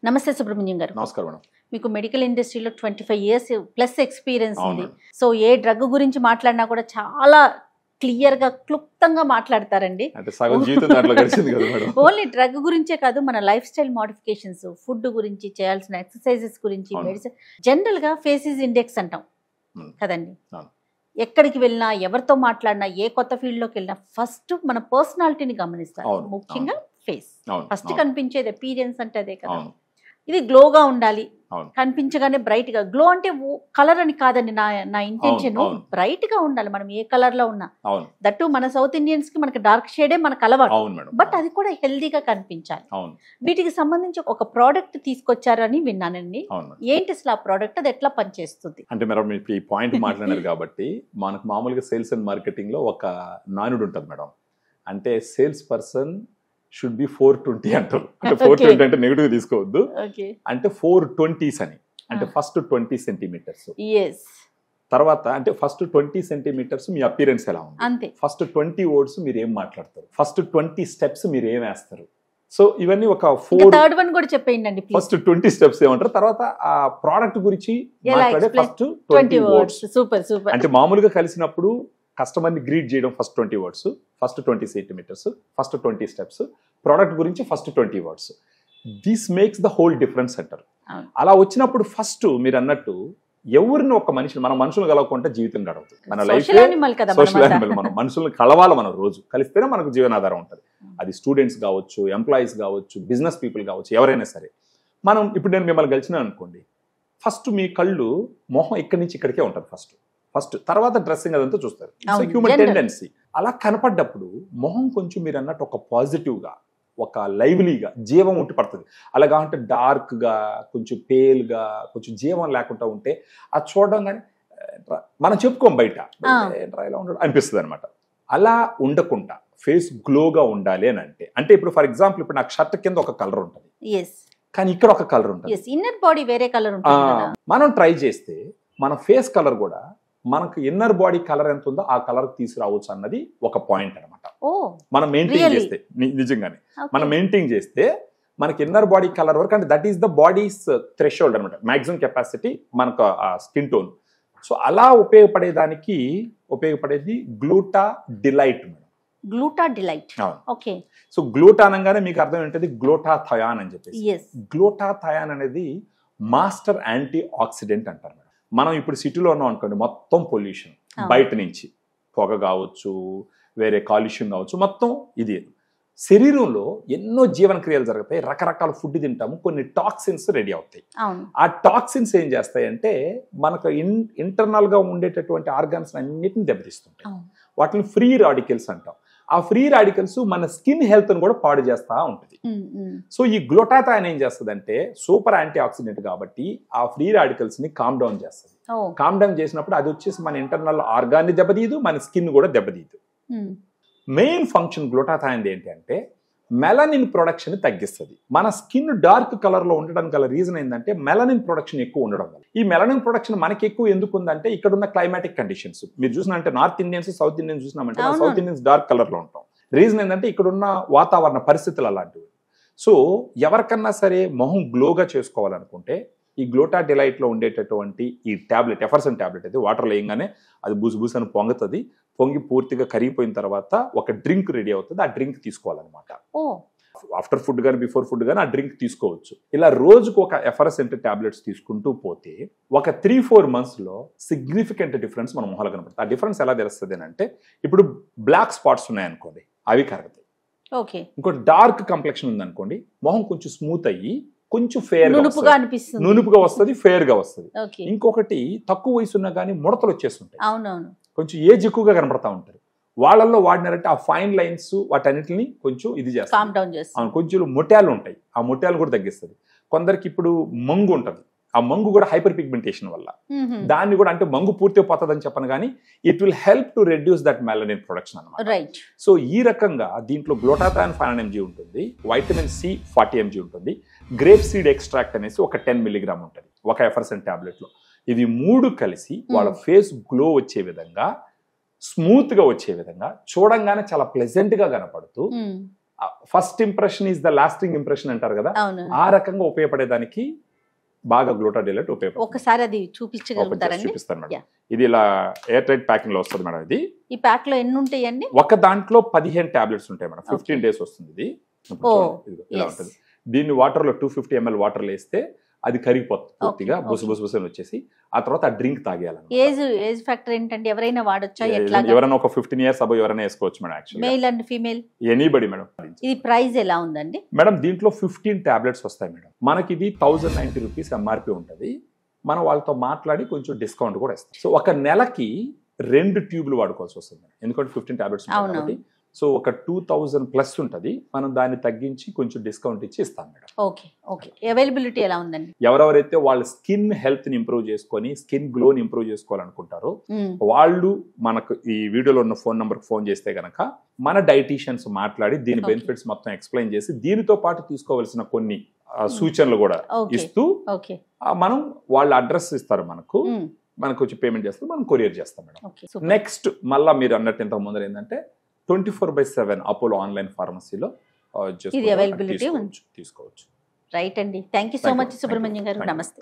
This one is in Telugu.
నమస్తే సుబ్రహ్మణ్యం గారు. నమస్కారం మేడం. మీకు మెడికల్ ఇండస్ట్రీలో 25 years ప్లస్ ఎక్స్పీరియన్స్ ఉంది. సో ఏ డ్రగ్ గురించి మాట్లాడినా కూడా చాలా క్లియర్ గా క్లుప్తంగా మాట్లాడతారండి. అంటే సగం జీవితం దాంట్లో గడిచింది కదా మేడం. ఓన్లీ డ్రగ్ గురించే కాదు, మన లైఫ్ స్టైల్ మోడిఫికేషన్స్, ఫుడ్ గురించి, చేయాల్సిన ఎక్సర్సైజెస్ గురించి, మెడిసిన్, జనరల్ గా ఫేసెస్ ఇండెక్స్ అంటాం కదండి. ఎక్కడికి వెళ్ళినా, ఎవరితో మాట్లాడినా, ఏ కొత్త ఫీల్డ్ లోకి వెళ్ళినా ఫస్ట్ మన పర్సనాలిటీని గమనిస్తారు. ముఖ్యంగా ఫేస్ ఫస్ట్ కనిపించేది అపీరియన్స్ అంటే అదే కదా. ఇది గ్లోగా ఉండాలి, కనిపించగానే బ్రైట్ గా. గ్లో అంటే కలర్ అని కాదండి నా ఇంటెన్షన్, బ్రైట్ గా ఉండాలి. మనం ఏ కలర్ లో ఉన్నా, దట్టు మన సౌత్ ఇండియన్స్ కి మనకి డార్క్ షేడే మనకు అలవాటు, బట్ అది కూడా హెల్దీగా కనిపించాలి. వీటికి సంబంధించి ఒక ప్రోడక్ట్ తీసుకొచ్చారని విన్నానండి. ఏంటి అసలు ఆ ప్రోడక్ట్, అది ఎట్లా పనిచేస్తుంది? అంటే మేడం ఈ పాయింట్ మాట్లాడారు కాబట్టి మనకు మామూలుగా సేల్స్ అండ్ మార్కెటింగ్ లో ఒక నానుడు ఉంటుంది మేడం. అంటే సేల్స్ పర్సన్ షుడ్ బి 420 అంటారు. అంటే 420 అంటే నెగిటివ్ తీసుకోవద్దు, అంటే 420s అని. అంటే ఫస్ట్ 20 సెంటీమీటర్స్, తర్వాత అంటే ఫస్ట్ 20 సెంటీమీటర్స్ మీ అపిరెన్స్ ఎలా ఉంది, ఫస్ట్ 20 words మీరు ఏం మాట్లాడతారు, ఫస్ట్ 20 steps మీరు ఏం వేస్తారు. సో ఇవన్నీ ఒక 4 కూడా చెప్పేయండి. ఫస్ట్ 20 steps ఏమంటారు, తర్వాత ఆ ప్రోడక్ట్ గురించి మాట్లాడే ఫస్ట్ 20 words. Super super. అంటే మామూలుగా కలిసినప్పుడు కస్టమర్ని గ్రీట్ చేయడం first 20 words, first 20 centimetres, first 20 steps, product గురించి first 20 words. This makes the whole difference అంటారు. అలా వచ్చినప్పుడు ఫస్ట్ మీరు అన్నట్టు ఎవరిని ఒక మనిషిని, మన మనుషులు కలవకుండా జీవితం గడవదు. మన లైఫ్ సోషల్ యానిమల్. మనం మనుషులను కలవాలి, మనం రోజు కలిస్తేనే మనకు జీవనాధారం ఉంటుంది. అది స్టూడెంట్స్ కావచ్చు, ఎంప్లాయీస్ కావచ్చు, బిజినెస్ పీపుల్ కావచ్చు, ఎవరైనా సరే. మనం ఇప్పుడు నేను మిమ్మల్ని కలిసినా అనుకోండి, ఫస్ట్ మీ కళ్ళు మొహం ఇక్కడి నుంచి ఇక్కడికే ఉంటుంది ఫస్ట్, తర్వాత డ్రెస్సింగ్ అదంతా చూస్తారు. Human tendency. అలా కనపడ్డప్పుడు మొహం కొంచెం మీరు అన్నట్టు ఒక పాజిటివ్గా, ఒక లైవ్లీగా, జీవం ఉండి పడుతుంది. అలాగా అంటే డార్క్గా, కొంచెం పేల్గా, కొంచెం జీవం లేకుండా ఉంటే అది చూడడం కానీ మనం చెప్పుకోం బయట ఇలా ఉండడం అనిపిస్తుంది అనమాట. అలా ఉండకుండా ఫేస్ గ్లోగా ఉండాలి అని అంటే ఇప్పుడు ఫర్ ఎగ్జాంపుల్ ఇప్పుడు నాకు షర్ట్ కింద ఒక కలర్ ఉంటుంది, కానీ ఇక్కడ ఒక కలర్ ఉంటుంది, ఇన్నర్ బాడీ వేరే కలర్ ఉంటుంది. మనం ట్రై చేస్తే మన ఫేస్ కలర్ కూడా మనకు ఇన్నర్ బాడీ కలర్ ఎంత ఉందో ఆ కలర్ తీసుకురావచ్చు అన్నది ఒక పాయింట్ అనమాట. మనం మెయింటైన్ చేస్తే, నిజంగానే మనం మెయింటైన్ చేస్తే మనకి ఇన్నర్ బాడీ కలర్ వరకు, అంటే that is the body's threshold అనమాట, మాక్సిమం కెపాసిటీ మనకు ఆ స్కిన్ టోన్. సో అలా ఉపయోగపడేది Gluta Delight madam. Gluta Delight. Okay. So Gluta అనగానే మీకు అర్థం ఏంటది, గ్లూటాథయాన్ అని చెప్పేసి. గ్లూటాథయాన్ అనేది మాస్టర్ యాంటీ ఆక్సిడెంట్ అంటారు మేడం. మనం ఇప్పుడు సిటీలో ఉన్నాం అనుకోండి, మొత్తం పొల్యూషన్, బయట నుంచి పొగ కావచ్చు, వేరే కాలుష్యం కావచ్చు, మొత్తం ఇది. శరీరంలో ఎన్నో జీవన క్రియలు జరుగుతాయి, రకరకాల ఫుడ్ తింటాము, కొన్ని టాక్సిన్స్ రెడీ అవుతాయి. ఆ టాక్సిన్స్ ఏం చేస్తాయంటే మనకు ఇంటర్నల్ గా ఉండేటటువంటి ఆర్గాన్స్ అన్నిటిని దెబ్బతీస్తుంటాయి. వాటిని ఫ్రీ రాడికల్స్ అంటాం. ఆ ఫ్రీ రాడికల్స్ మన స్కిన్ హెల్త్ ను కూడా పాడు చేస్తా ఉంటుంది. సో ఈ గ్లూటాథయాన్ ఏం చేస్తుంది అంటే సూపర్ యాంటీ ఆక్సిడెంట్ కాబట్టి ఆ ఫ్రీ రాడికల్స్ ని కామ్ డౌన్ చేస్తుంది. కామ్ డౌన్ చేసినప్పుడు అది వచ్చేసి మన ఇంటర్నల్ ఆర్గాన్ని దెబ్బతీయదు, మన స్కిన్ కూడా దెబ్బతీయదు. మెయిన్ ఫంక్షన్ గ్లూటాథయాన్ ఏంటి అంటే మెలనిన్ ప్రొడక్షన్ తగ్గిస్తుంది. మన స్కిన్ డార్క్ కలర్ లో ఉండడానికి గల రీజన్ ఏంటంటే మెలనిన్ ప్రొడక్షన్ ఎక్కువ ఉండడం వల్ల. ఈ మెలనిన్ ప్రొడక్షన్ మనకి ఎక్కువ ఎందుకు ఉందంటే ఇక్కడ ఉన్న క్లైమాటిక్ కండిషన్స్ మీరు చూసినంటే నార్త్ ఇండియన్స్, సౌత్ ఇండియన్స్ చూసినామంటే సౌత్ ఇండియన్స్ డార్క్ కలర్ లో ఉంటాం. రీజన్ ఏంటంటే ఇక్కడ ఉన్న వాతావరణ పరిస్థితులు అలాంటివి. సో ఎవరికన్నా సరే మొహం గ్లోగా చేసుకోవాలనుకుంటే ఈ గ్లూటా డిలైట్ లో ఉండేటటువంటి ఈ టాబ్లెట్, ఎఫర్సన్ టాబ్లెట్ అయితే వాటర్ లేయంగానే అది బూసు అని పొంగుతుంది. పొంగి పూర్తిగా కరిగిపోయిన తర్వాత ఒక డ్రింక్ రెడీ అవుతుంది. ఆ డ్రింక్ తీసుకోవాలన్నమాట. ఆఫ్టర్ ఫుడ్ కానీ బిఫోర్ ఫుడ్ కానీ ఆ డ్రింక్ తీసుకోవచ్చు. ఇలా రోజుకు ఒక ఎఫర్సెంట్ టాబ్లెట్స్ తీసుకుంటూ పోతే ఒక 3-4 months లో సిగ్నిఫికెంట్ డిఫరెన్స్ మన మొహాలు కనపడుతుంది. ఆ డిఫరెన్స్ ఎలా తెలుస్తుంది అంటే ఇప్పుడు బ్లాక్ స్పాట్స్ ఉన్నాయనుకోండి, అవి కరుగుతాయి. ఇంకోటి డార్క్ కంప్లెక్షన్ ఉందనుకోండి, మొహం కొంచెం స్మూత్ అయ్యి కొంచెం నునుపుగా వస్తుంది, ఫేర్ గా వస్తుంది. ఇంకొకటి తక్కువ వయసు ఉన్నా కానీ ముడతలు వచ్చేస్తుంటాయి, కొంచెం ఏజ్ ఎక్కువగా కనపడతా ఉంటారు. వాళ్ళల్లో వాడినారంటే ఆ ఫైన్ లైన్స్ వాటన్నిటిని కొంచెం ఇది చేస్తారు. కొంచెం మొట్యాలు ఉంటాయి, ఆ మొట్యాలు కూడా తగ్గిస్తుంది. కొందరికి ఇప్పుడు మంగు ఉంటుంది, ఆ మంగు కూడా హైపర్ పిగ్మెంటేషన్ వల్ల. దాన్ని కూడా అంటే మంగు పూర్తిగా పోతుందని చెప్పను కానీ it will help to reduce that melanin production అనమాట. సో ఈ రకంగా దీంట్లో గ్లూటాథయాన్ 500 mg ఉంటుంది, వైటమిన్ సి 40 mg ఉంటుంది, గ్రేప్ సీడ్ ఎక్స్ట్రాక్ట్ అనేసి ఒక 10 mg ఉంటుంది ఒక ఎఫర్సన్ టాబ్లెట్ లో. ఇవి 3 కలిసి వాళ్ళ ఫేస్ గ్లో వచ్చే విధంగా, స్మూత్ గా వచ్చే విధంగా, చూడంగానే చాలా ప్లెజెంట్ గా కనపడుతూ first impression is the lasting impression అంటారు కదా, అవును. ఆ రకంగా ఉపయోగపడేదానికి బాగా గ్లూటాథియోలైట్ ఉపయోగపడుతుంది. ఒకసారి అది చూపించగలుగుతారండి? చూపిస్తాను మేడం. Yeah. ఇది ఇలా ఎయిర్ టైట్ ప్యాకింగ్ లో వస్తుంది మేడం. ఇది ఈ ప్యాక్ లో ఎన్ని ఉంటాయండి? ఒక దాంట్లో 15 టాబ్లెట్స్ ఉంటాయి మేడం. 15 days వస్తుంది ఇది. ఇలా ఉంటుంది. దీన్ని వాటర్ లో 250 ml వాటర్ లో వేస్తే అది కరిగిపోతుంది పూర్తిగా, బుసబుసబుసని వచ్చేసి ఆ తర్వాత ఆ డ్రింక్ తాగేయాలి. ఏజ్ ఫ్యాక్టర్ ఏంటంటే ఎవరైనా వాడొచ్చా? ఎవరైనా ఒక 15 years అబౌవ్ ఎవరైనా వేసుకోవచ్చు madam. Actually male and female anybody madam. ఇది ప్రైస్ ఎలా ఉందండి మేడం? దీంట్లో 15 టాబ్లెట్స్ వస్తాయి మేడం. మనకి ఇది 1090 రూపీస్ ఎంఆర్పి ఉంటుంది. మనం వాళ్ళతో మాట్లాడి కొంచెం డిస్కౌంట్ కూడా ఇస్తాం. సో ఒక నెలకి 2 ట్యూబ్లు వాడుకోవాల్సి వస్తుంది మేడం, ఎందుకంటే 15 టాబ్లెట్స్ ఉంటాయి కాబట్టి. సో ఒక 2000 ప్లస్ ఉంటుంది. మనం దాన్ని తగ్గించి కొంచెం డిస్కౌంట్ ఇచ్చి ఇస్తాం మేడం. Okay okay. అవైలబిలిటీ ఎలా ఉందండి? ఎవరెవరైతే వాళ్ళ స్కిన్ హెల్త్ ని ఇంప్రూవ్ చేసుకొని స్కిన్ గ్లోని ఇంప్రూవ్ చేసుకోవాలనుకుంటారో వాళ్ళు మనకు ఈ వీడియోలో ఉన్న ఫోన్ నంబర్ ఫోన్ చేస్తే గనక మన డైటీషియన్స్ మాట్లాడి దీని బెనిఫిట్స్ మొత్తం ఎక్స్ప్లెయిన్ చేసి దీనితో పాటు తీసుకోవాల్సిన కొన్ని సూచనలు కూడా ఇస్తూ మనం వాళ్ళ అడ్రస్ ఇస్తారు మనకు వచ్చి పేమెంట్ చేస్తారు, మనం కొరియర్ చేస్తాం మేడం. నెక్స్ట్ మళ్ళా మీరు అన్నట్టు ఇంతకు ముందర ఏంటంటే 24/7 అపోలో ఆన్లైన్ ఫార్మసీలో ఇది అవైలబిలిటీ తీసుకోవచ్చు. రైట్ అండి. Thank you so much Subrahmanyam గారు. నమస్తే.